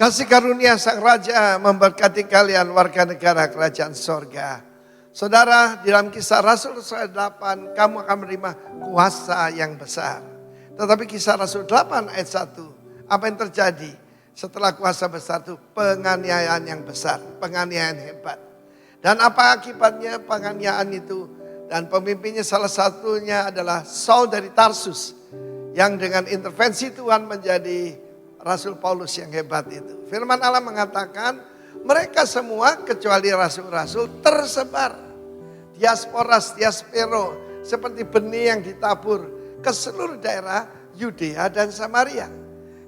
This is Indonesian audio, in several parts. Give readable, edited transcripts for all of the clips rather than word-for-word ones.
Kasih karunia Sang Raja memberkati kalian warga negara kerajaan sorga. Saudara, di dalam Kisah Rasul 8 kamu akan menerima kuasa yang besar. Tetapi Kisah Rasul 8 ayat 1, apa yang terjadi setelah kuasa besar itu? Penganiayaan yang besar, penganiayaan hebat. Dan apa akibatnya penganiayaan itu? Dan pemimpinnya salah satunya adalah Saul dari Tarsus, yang dengan intervensi Tuhan menjadi Rasul Paulus yang hebat itu. Firman Allah mengatakan mereka semua kecuali rasul-rasul tersebar. Diaspero seperti benih yang ditabur ke seluruh daerah Yudea dan Samaria.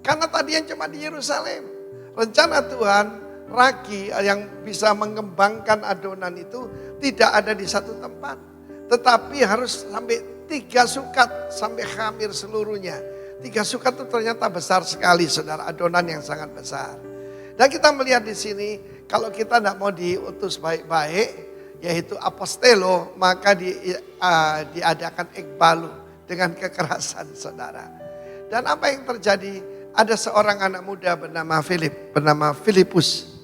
Karena tadi yang cuma di Yerusalem. Rencana Tuhan ragi yang bisa mengembangkan adonan itu tidak ada di satu tempat. Tetapi harus sampai 3 sukat sampai khamir seluruhnya. 3 sukat itu ternyata besar sekali, saudara, adonan yang sangat besar. Dan kita melihat di sini, kalau kita tidak mau diutus baik-baik, yaitu apostelo, maka diadakan ekbalu dengan kekerasan, saudara. Dan apa yang terjadi? Ada seorang anak muda bernama Filipus.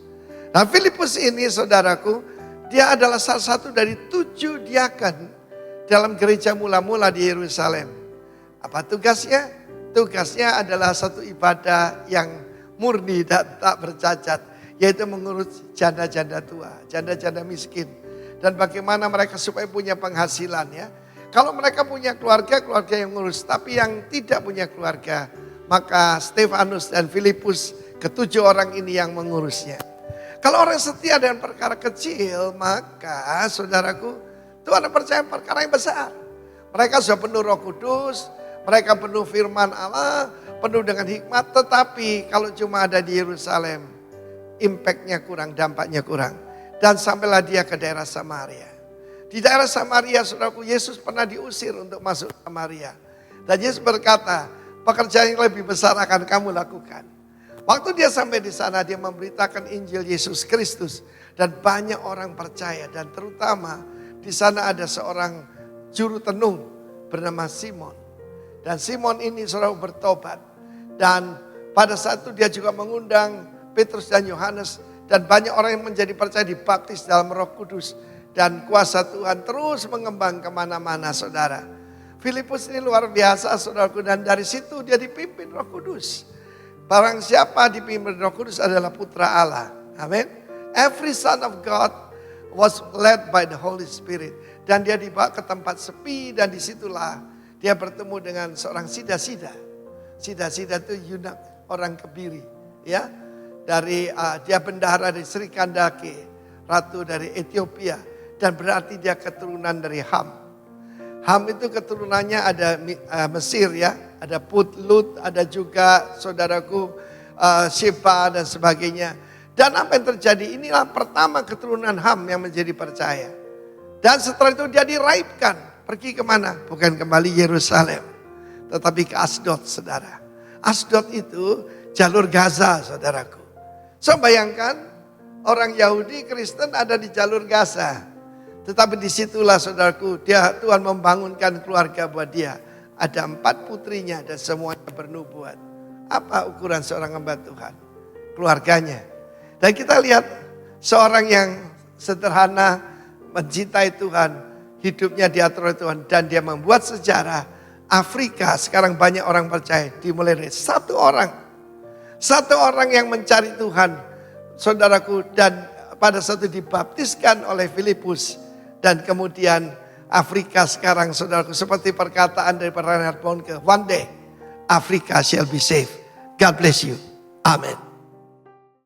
Nah, Filipus ini, saudaraku, dia adalah salah satu dari 7 diaken dalam gereja mula-mula di Yerusalem. Apa tugasnya? Tugasnya adalah satu ibadah yang murni dan tak bercacat, yaitu mengurus janda-janda tua, janda-janda miskin. Dan bagaimana mereka supaya punya penghasilan ya. Kalau mereka punya keluarga yang ngurus. Tapi yang tidak punya keluarga, maka Stefanus dan Filipus, ke-7 orang ini yang mengurusnya. Kalau orang setia dengan perkara kecil, maka saudaraku, Tuhan percaya perkara yang besar. Mereka sudah penuh Roh Kudus, mereka penuh firman Allah, penuh dengan hikmat. Tetapi kalau cuma ada di Yerusalem, impactnya kurang, dampaknya kurang. Dan sampailah dia ke daerah Samaria. Di daerah Samaria, saudaraku, Yesus pernah diusir untuk masuk Samaria. Dan Yesus berkata, pekerjaan yang lebih besar akan kamu lakukan. Waktu dia sampai di sana, dia memberitakan Injil Yesus Kristus. Dan banyak orang percaya. Dan terutama di sana ada seorang juru tenung bernama Simon. Dan Simon ini saudara bertobat. Dan pada saat itu dia juga mengundang Petrus dan Yohanes. Dan banyak orang yang menjadi percaya dibaptis dalam Roh Kudus. Dan kuasa Tuhan terus mengembang kemana-mana, saudara. Filipus ini luar biasa, saudaraku. Dan dari situ dia dipimpin Roh Kudus. Barang siapa dipimpin Roh Kudus adalah putra Allah. Amin. Every son of God was led by the Holy Spirit. Dan dia dibawa ke tempat sepi dan disitulah dia bertemu dengan seorang sida-sida. Sida-sida itu Yunak, orang Kebiri. Ya, dari dia bendahara dari Sri Kandake, ratu dari Ethiopia. Dan berarti dia keturunan dari Ham. Ham itu keturunannya ada Mesir ya. Ada Put, Lut, ada juga saudaraku Sheba dan sebagainya. Dan apa yang terjadi? Inilah pertama keturunan Ham yang menjadi percaya. Dan setelah itu dia diraibkan. Pergi kemana? Bukan kembali Yerusalem. Tetapi ke Asdod, saudara. Asdod itu jalur Gaza, saudaraku. So bayangkan orang Yahudi Kristen ada di jalur Gaza. Tetapi disitulah saudaraku, Tuhan membangunkan keluarga buat dia. Ada 4 putrinya dan semuanya bernubuat. Apa ukuran seorang hamba Tuhan? Keluarganya. Dan kita lihat seorang yang sederhana, mencintai Tuhan, hidupnya diatur oleh Tuhan. Dan dia membuat sejarah. Afrika sekarang banyak orang percaya, dimulai dari 1 orang. 1 orang yang mencari Tuhan, saudaraku. Dan pada saat itu dibaptiskan oleh Filipus. Dan kemudian Afrika sekarang, saudaraku, seperti perkataan dari Reinhard Bonnke, one day Africa shall be saved. God bless you. Amen.